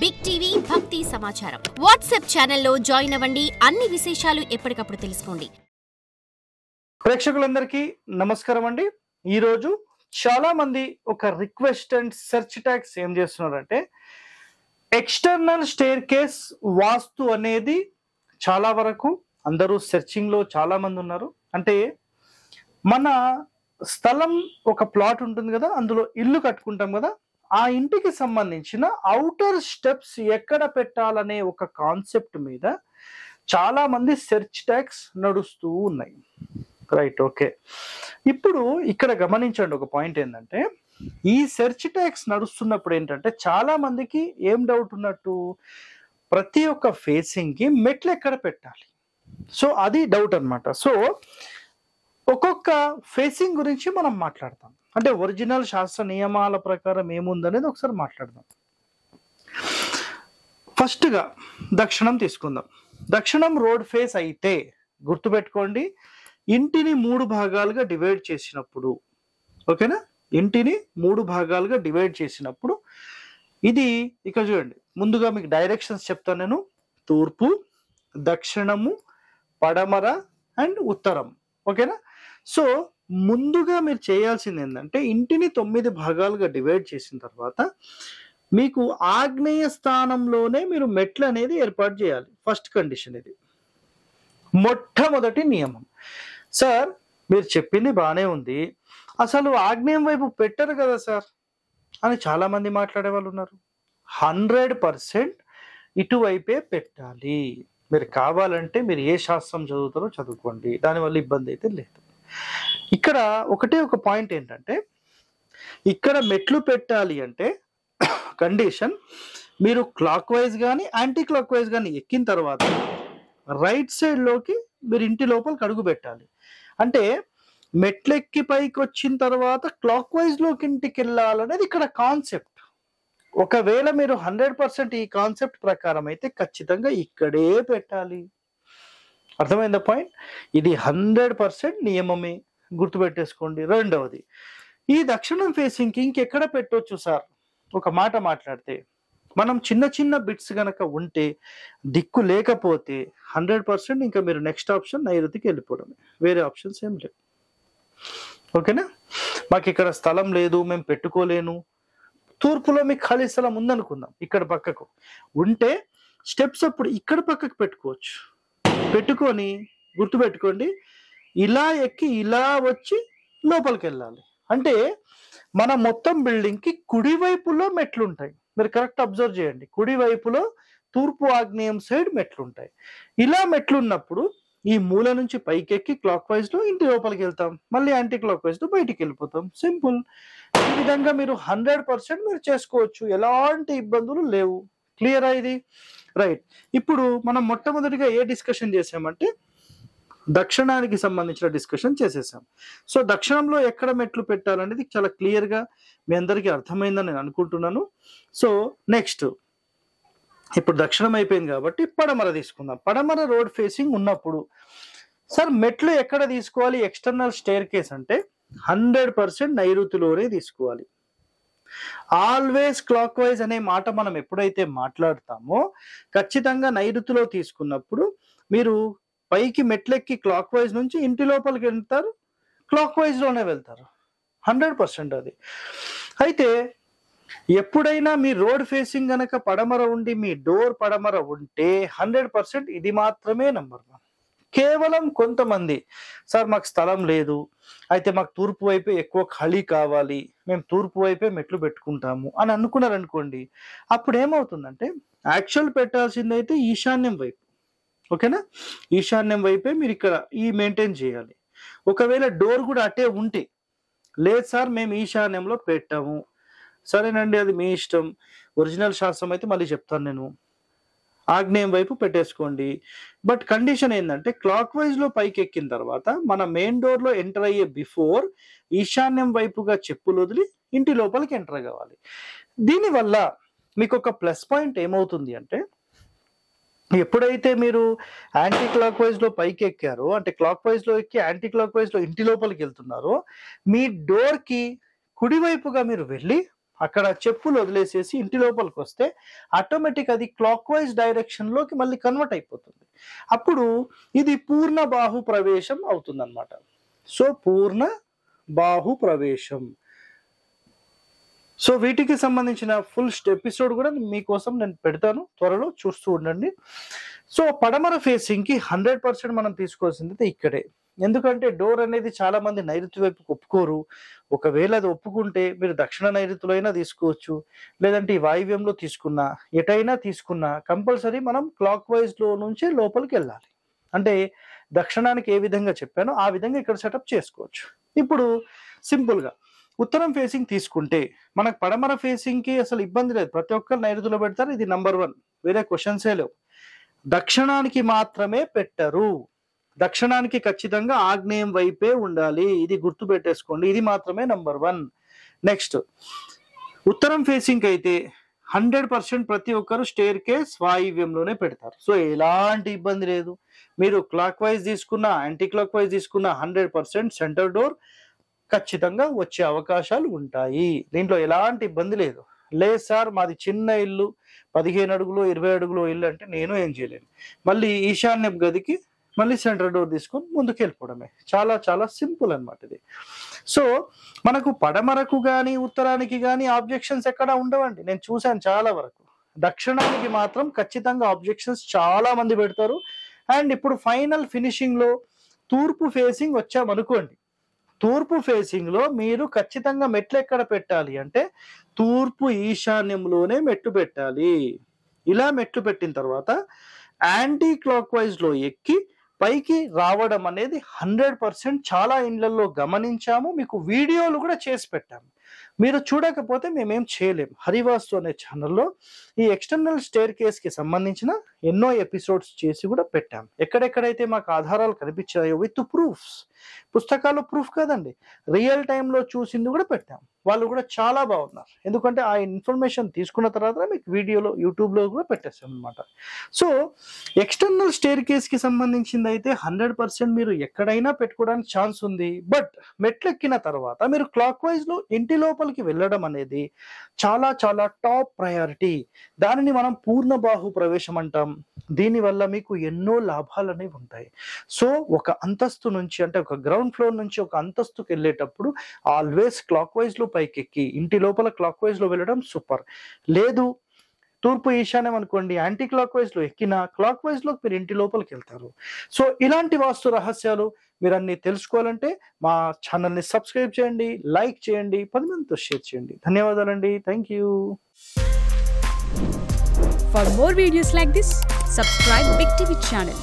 Big TV భక్తి సమాచారం WhatsApp ఛానల్లో జాయిన్ అవ్వండి. అన్ని విశేషాలు ఎప్పటికప్పుడు తెలుసుకోండి. ప్రేక్షకులందరికీ నమస్కారం అండి. ఈరోజు చాలా మంది ఒక రిక్వెస్ట్ అండ్ సెర్చ్ ట్యాగ్స్ ఏం చేస్తున్నారంటే, ఎక్స్టర్నల్ స్టేర్ కేస్ వాస్తు అనేది చాలా వరకు అందరూ సెర్చింగ్ లో చాలా మంది ఉన్నారు. అంటే మన స్థలం ఒక ప్లాట్ ఉంటుంది కదా, అందులో ఇల్లు కట్టుకుంటాం కదా, ఆ ఇంటికి సంబంధించిన ఔటర్ స్టెప్స్ ఎక్కడ పెట్టాలనే ఒక కాన్సెప్ట్ మీద చాలా మంది సెర్చ్ ట్యాగ్స్ నడుస్తూ ఉన్నాయి. Right, okay. ఇప్పుడు ఇక్కడ గమనించండి, ఒక పాయింట్ ఏంటంటే, ఈ సెర్చ్ ట్యాగ్స్ నడుస్తున్నప్పుడు ఏంటంటే చాలా మందికి ఏం డౌట్ ఉన్నట్టు, ప్రతి ఒక్క ఫేసింగ్ కి మెట్లు ఎక్కడ పెట్టాలి, సో అది డౌట్ అన్నమాట. సో ఒక్కొక్క ఫేసింగ్ గురించి మనం మాట్లాడతాం. అంటే ఒరిజినల్ శాస్త్ర నియమాల ప్రకారం ఏముందనేది ఒకసారి మాట్లాడదాం. ఫస్ట్ గా దక్షిణం తీసుకుందాం. దక్షిణం రోడ్ ఫేస్ అయితే గుర్తుపెట్టుకోండి, ఇంటిని 3 భాగాలుగా డివైడ్ చేసినప్పుడు, ఓకేనా, ఇంటిని 3 భాగాలుగా డివైడ్ చేసినప్పుడు ఇది ఇక్కడ చూడండి. ముందుగా మీకు డైరెక్షన్స్ చెప్తాను నేను. తూర్పు, దక్షిణము, పడమర అండ్ ఉత్తరం, ఓకేనా. సో ముందుగా మీరు చేయాల్సింది ఏంటంటే, ఇంటిని 9 భాగాలుగా డివైడ్ చేసిన తర్వాత మీకు ఆగ్నేయ స్థానంలోనే మీరు మెట్లు అనేది ఏర్పాటు చేయాలి. ఫస్ట్ కండిషన్ ఇది, మొట్టమొదటి నియమం. సార్ మీరు చెప్పింది బాగానే ఉంది, అసలు ఆగ్నేయం వైపు పెట్టరు కదా సార్ అని చాలా మంది మాట్లాడే వాళ్ళు ఉన్నారు. 100% ఇటువైపే పెట్టాలి. మీరు కావాలంటే మీరు ఏ శాస్త్రం చదువుతారో చదువుకోండి, దానివల్ల ఇబ్బంది అయితే లేదు. ఇక్కడ ఒకటే ఒక పాయింట్ ఏంటంటే, ఇక్కడ మెట్లు పెట్టాలి అంటే కండిషన్, మీరు క్లాక్ వైజ్ కానీ యాంటీ క్లాక్ వైజ్ కానీ ఎక్కిన తర్వాత రైట్ సైడ్ లోకి మీరు ఇంటి లోపలికి అడుగు పెట్టాలి. అంటే మెట్లెక్కి పైకి వచ్చిన తర్వాత క్లాక్ వైజ్ లోకి ఇంటికి వెళ్ళాలనేది ఇక్కడ కాన్సెప్ట్. ఒకవేళ మీరు 100% ఈ కాన్సెప్ట్ ప్రకారం అయితే ఖచ్చితంగా ఇక్కడే పెట్టాలి. అర్థమైందా పాయింట్? ఇది 100% నియమమే, గుర్తుపెట్టేసుకోండి. రెండవది, ఈ దక్షిణం ఫేసింగ్కి ఇంకెక్కడ పెట్టవచ్చు సార్ ఒక మాట మాట్లాడితే, మనం చిన్న చిన్న బిట్స్ గనక ఉంటే, దిక్కు లేకపోతే 100% ఇంకా మీరు నెక్స్ట్ ఆప్షన్ నైరుతికి వెళ్ళిపోవడమే, వేరే ఆప్షన్స్ ఏం లేవు. ఓకేనా. మాకు ఇక్కడ స్థలం లేదు, మేము పెట్టుకోలేను, తూర్పులో మీకు ఖాళీ స్థలం ఉందనుకుందాం, ఇక్కడ పక్కకు ఉంటే స్టెప్స్ అప్పుడు ఇక్కడ పక్కకు పెట్టుకోవచ్చు. పెట్టుకొని గుర్తుపెట్టుకోండి, ఇలా ఎక్కి ఇలా వచ్చి లోపలికి వెళ్ళాలి. అంటే మన మొత్తం బిల్డింగ్ కి కుడి వైపులో మెట్లు ఉంటాయి. మీరు కరెక్ట్ అబ్జర్వ్ చేయండి, కుడి వైపులో తూర్పు ఆగ్నేయం సైడ్ మెట్లు ఉంటాయి. ఇలా మెట్లు ఉన్నప్పుడు ఈ మూల నుంచి పైకెక్కి క్లాక్ వైజ్ లో ఇంటి లోపలికి వెళ్తాం, మళ్ళీ యాంటీ క్లాక్ వైజ్ లో బయటికి వెళ్ళిపోతాం. సింపుల్. ఈ విధంగా మీరు 100% మీరు చేసుకోవచ్చు, ఎలాంటి ఇబ్బందులు లేవు. క్లియరా ఇది? రైట్. ఇప్పుడు మనం మొట్టమొదటిగా ఏ డిస్కషన్ చేసామంటే, దక్షిణానికి సంబంధించిన డిస్కషన్ చేసేసాం. సో దక్షిణంలో ఎక్కడ మెట్లు పెట్టాలనేది చాలా క్లియర్ గా మీ అందరికీ అర్థమైందని నేను అనుకుంటున్నాను. సో నెక్స్ట్, ఇప్పుడు దక్షిణం అయిపోయింది కాబట్టి పడమర తీసుకుందాం. పడమర రోడ్ ఫేసింగ్ ఉన్నప్పుడు సార్ మెట్లు ఎక్కడ తీసుకోవాలి? ఎక్స్టర్నల్ స్టేర్ కేస్ అంటే 100% నైరుతిలోనే తీసుకోవాలి. ఆల్వేస్ క్లాక్ వైజ్ అనే మాట మనం ఎప్పుడైతే మాట్లాడతామో ఖచ్చితంగా నైరుతిలో తీసుకున్నప్పుడు మీరు పైకి మెట్లెక్కి క్లాక్ వైజ్ నుంచి ఇంటి లోపలికి వెళ్తారు, క్లాక్ వైజ్ లోనే వెళ్తారు. 100% అది. అయితే ఎప్పుడైనా మీ రోడ్ ఫేసింగ్ గనక పడమర ఉండి మీ డోర్ పడమర ఉంటే 100% ఇది మాత్రమే నంబర్ 1. కేవలం కొంతమంది, సార్ మాకు స్థలం లేదు, అయితే మాకు తూర్పు వైపే ఎక్కువ ఖాళీ కావాలి, మేము తూర్పు వైపే మెట్లు పెట్టుకుంటాము అని అనుకున్నారనుకోండి, అప్పుడు ఏమవుతుందంటే యాక్చువల్ పెట్టాల్సింది అయితే ఈశాన్యం వైపు, ఓకేనా. ఈశాన్యం వైపే మీరు ఇక్కడ ఈ మెయింటైన్ చేయాలి. ఒకవేళ డోర్ కూడా అటే ఉంటే, లేదు సార్ మేము ఈశాన్యంలో పెట్టాము, సరేనండి అది మీ ఇష్టం, ఒరిజినల్ శాస్త్రం అయితే మళ్ళీ చెప్తాను నేను, ఆగ్నేయం వైపు పెట్టేసుకోండి. బట్ కండిషన్ ఏంటంటే, క్లాక్ వైజ్ లో పైకి ఎక్కిన తర్వాత మన మెయిన్ డోర్ లో ఎంటర్ అయ్యే బిఫోర్ ఈశాన్యం వైపుగా చెప్పులు వదిలి ఇంటి లోపలికి ఎంటర్ కావాలి. దీనివల్ల మీకు ఒక ప్లస్ పాయింట్ ఏమవుతుంది అంటే, ఎప్పుడైతే మీరు యాంటీ క్లాక్ వైజ్ లో పైకి ఎక్కారో, అంటే క్లాక్ వైజ్ లో ఎక్కి యాంటీ క్లాక్ వైజ్ లో ఇంటి లోపలికి వెళ్తున్నారో, మీ డోర్ కి కుడివైపుగా మీరు వెళ్ళి అక్కడ చెప్పులు వదిలేసేసి ఇంటి లోపలికి వస్తే ఆటోమేటిక్ అది క్లాక్ వైజ్ డైరెక్షన్లోకి మళ్ళీ కన్వర్ట్ అయిపోతుంది. అప్పుడు ఇది పూర్ణ బాహు ప్రవేశం అవుతుందన్నమాట. సో పూర్ణ బాహు ప్రవేశం. సో వీటికి సంబంధించిన ఫుల్ ఎపిసోడ్ కూడా మీకోసం నేను పెడతాను, త్వరలో చూస్తూ ఉండండి. సో పడమర ఫేసింగ్కి 100% మనం తీసుకోవాల్సింది ఇక్కడే. ఎందుకంటే డోర్ అనేది చాలా మంది నైరుతి వైపుకి ఒప్పుకోరు. ఒకవేళ అది ఒప్పుకుంటే మీరు దక్షిణ నైరుతిలో అయినా తీసుకోవచ్చు, లేదంటే ఈ వాయువ్యంలో తీసుకున్నా, ఎటైనా తీసుకున్నా కంపల్సరీ మనం క్లాక్ వైజ్లో నుంచి లోపలికి వెళ్ళాలి. అంటే దక్షిణానికి ఏ విధంగా చెప్పానో ఆ విధంగా ఇక్కడ సెటప్ చేసుకోవచ్చు. ఇప్పుడు సింపుల్గా ఉత్తరం ఫేసింగ్ తీసుకుంటే మనకు పడమర ఫేసింగ్కి అసలు ఇబ్బంది లేదు, ప్రతి ఒక్కరు నైరుతిలో పెడతారు, ఇది నంబర్ 1, వేరే క్వశ్చన్సే లేవు. దక్షిణానికి మాత్రమే పెట్టరు, దక్షిణానికి ఖచ్చితంగా ఆగ్నేయం వైపే ఉండాలి, ఇది గుర్తు పెట్టేసుకోండి, ఇది మాత్రమే నంబర్ 1. నెక్స్ట్ ఉత్తరం ఫేసింగ్ అయితే 100% ప్రతి ఒక్కరు స్టేర్ కేస్ వాయువ్యంలోనే పెడతారు. సో ఎలాంటి ఇబ్బంది లేదు, మీరు క్లాక్ వైజ్ తీసుకున్నా యాంటీ క్లాక్ వైజ్ తీసుకున్నా 100% సెంటర్ డోర్ ఖచ్చితంగా వచ్చే అవకాశాలు ఉంటాయి. దీంట్లో ఎలాంటి ఇబ్బంది లేదు. లేదు సార్ మాది చిన్న ఇల్లు 15 అడుగులు 20 అడుగులు ఇల్లు అంటే నేను ఏం చేయలేను, మళ్ళీ ఈశాన్య గదికి మళ్ళీ సెంటర్ డోర్ తీసుకొని ముందుకు వెళ్ళిపోవడమే. చాలా చాలా సింపుల్ అనమాట ఇది. సో మనకు పడమరకు కానీ ఉత్తరానికి కానీ ఆబ్జెక్షన్స్ ఎక్కడ ఉండవండి, నేను చూశాను చాలా వరకు. దక్షిణానికి మాత్రం ఖచ్చితంగా ఆబ్జెక్షన్స్ చాలా మంది పెడతారు. అండ్ ఇప్పుడు ఫైనల్ ఫినిషింగ్లో తూర్పు ఫేసింగ్ వచ్చామనుకోండి, తూర్పు ఫేసింగ్లో మీరు ఖచ్చితంగా మెట్లు ఎక్కడ పెట్టాలి అంటే తూర్పు ఈశాన్యంలోనే మెట్టు పెట్టాలి. ఇలా మెట్లు పెట్టిన తర్వాత యాంటీ క్లాక్ వైజ్లో ఎక్కి పైకి రావడం అనేది 100% చాలా ఇండ్లలో గమనించాము, మీకు వీడియోలు కూడా చేసి పెట్టాము. మీరు చూడకపోతే మేమేం చేయలేం. హరివాస్తు అనే ఛానల్లో ఈ ఎక్స్టర్నల్ స్టేర్ కేస్కి సంబంధించిన ఎన్నో ఎపిసోడ్స్ చేసి కూడా పెట్టాం. ఎక్కడెక్కడైతే మాకు ఆధారాలు కనిపించాయో విత్ ప్రూఫ్స్, పుస్తకాల్లో ప్రూఫ్ కాదండి, రియల్ టైంలో చూసింది కూడా పెట్టాం. వాళ్ళు కూడా చాలా బాగున్నారు, ఎందుకంటే ఆ ఇన్ఫర్మేషన్ తీసుకున్న తర్వాత మీకు వీడియోలో యూట్యూబ్లో కూడా పెట్టేస్తాం అనమాట. సో ఎక్స్టర్నల్ స్టేర్ కేస్కి సంబంధించింది అయితే 100% మీరు ఎక్కడైనా పెట్టుకోవడానికి ఛాన్స్ ఉంది. బట్ మెట్లెక్కిన తర్వాత మీరు క్లాక్ వైజ్లో ఇంటి లోపలికి వెళ్ళడం అనేది చాలా చాలా టాప్ ప్రయారిటీ. దానిని మనం పూర్ణ బాహు ప్రవేశం అంటాం. దీనివల్ల మీకు ఎన్నో లాభాలు అనేవి ఉంటాయి. సో ఒక అంతస్తు నుంచి అంటే ఒక గ్రౌండ్ ఫ్లోర్ నుంచి ఒక అంతస్తుకి వెళ్ళేటప్పుడు ఆల్వేస్ క్లాక్ వైజ్లో పైకెక్కి ఇంటి లోపల క్లాక్ వైజ్లో వెళ్ళడం సూపర్. లేదు తూర్పు ఈశాన్యం అనుకోండి, యాంటీ క్లాక్ వైజ్లో ఎక్కిన క్లాక్ వైజ్లో మీరు ఇంటి లోపలికి వెళ్తారు. సో ఇలాంటి వాస్తు రహస్యాలు మీరు అన్ని తెలుసుకోవాలంటే మా ఛానల్ని సబ్స్క్రైబ్ చేయండి, లైక్ చేయండి, 10 మందితో షేర్ చేయండి. ధన్యవాదాలండి. Thank you. For more videos like this, subscribe Big TV channel.